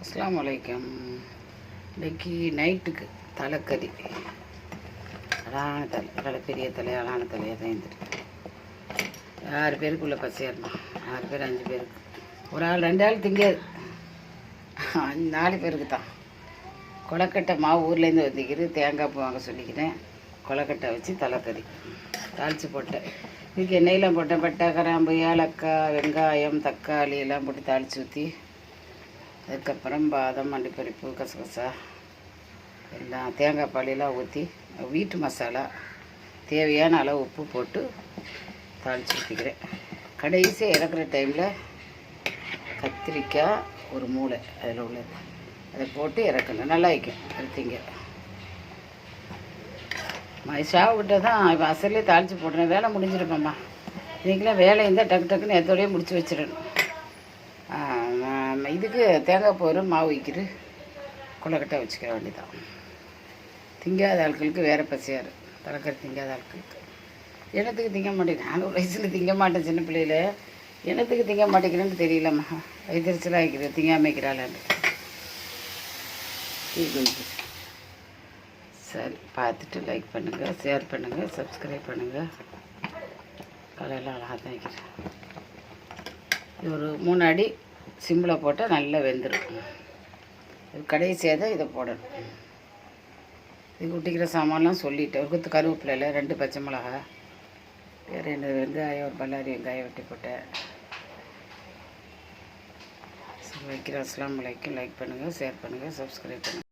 அஸ்ஸலாமு அலைக்கும். இன்றைக்கி நைட்டுக்கு தலைக்கறி. அழகான தலை, நல்ல பெரிய தலை, அழகான தலையாக தான் இருந்துட்டு 6 பேருக்குள்ளே பசியாருமா. 6 பேர் 5 பேருக்கு. ஒரு ஆள் 2 ஆள் திங்காது, 4 பேருக்கு தான். கொலக்கட்டை மாவு ஊர்லேருந்து வந்துக்கிறது. தேங்காய் பூ வாங்க சொல்லிக்கிறேன். கொலக்கட்டை வச்சு தலைக்கறி தாளித்து போட்டேன். இதுக்கு எண்ணெயெலாம் போட்டேன். பட்டை, கிராம்பு, ஏலக்காய், வெங்காயம், தக்காளி எல்லாம் போட்டு தாளித்து ஊற்றி, அதுக்கப்புறம் பாதம், அண்டிப்பருப்பு, கசகசா எல்லாம் தேங்காய் பாலெல்லாம் ஊற்றி, வீட்டு மசாலா தேவையான அளவு உப்பு போட்டு தாளித்து ஊற்றிக்கிறேன். கடைசியாக இறக்குற டைமில் கத்திரிக்காய் ஒரு மூளை அதில் உள்ளது, அதை போட்டு இறக்கணும். நல்லா வைக்கும் எடுத்தீங்க. ஷாவுக்கிட்ட தான் இப்போ அசல்லே தாளித்து போட்டுறேன். வேலை முடிஞ்சிருப்பேம்மா. இன்றைக்கெலாம் வேலை இருந்தால் டக்கு டக்குன்னு எத்தோடையே முடிச்சு வச்சிடணும். இதுக்கு தேங்காய் போகிற மாவு வைக்கிற கொலக்கட்டை வச்சுக்க வேண்டியதான். திங்காத ஆட்களுக்கு வேறு பசியார். தலைக்கறி திங்காத ஆட்களுக்கு. என்னத்துக்கு திங்க மாட்டேங்கிறேன்? 4 வயசில் திங்க மாட்டேன். சின்ன பிள்ளையில் என்னத்துக்கு திங்க மாட்டேங்கிறேன்னு தெரியலம்மா. வயிற்றுச்சலாக வைக்கிறேன் திங்காமல் வைக்கிறாளான்னு. சரி, பார்த்துட்டு லைக் பண்ணுங்கள், ஷேர் பண்ணுங்கள், சப்ஸ்கிரைப் பண்ணுங்கள். கலையெல்லாம் அழகாக தான் வைக்கிறேன். இது ஒரு 3 அடி சிம்மில் போட்டால் நல்லா வெந்துடும். இது கடைசியாக தான் இதை போடணும். இது குட்டிக்கிற சாமான்லாம் சொல்லிவிட்டேன். ஒரு குத்து கருவேப்பிலையில் 2 பச்சை மிளகா, 2 வெங்காயம், ஒரு பல்லாரி வெங்காயம் வெட்டி போட்டேன். வைக்கிறேன். அஸ்ஸலாமு அலைக்கும். லைக் பண்ணுங்கள், ஷேர் பண்ணுங்கள், சப்ஸ்கிரைப் பண்ணுங்கள்.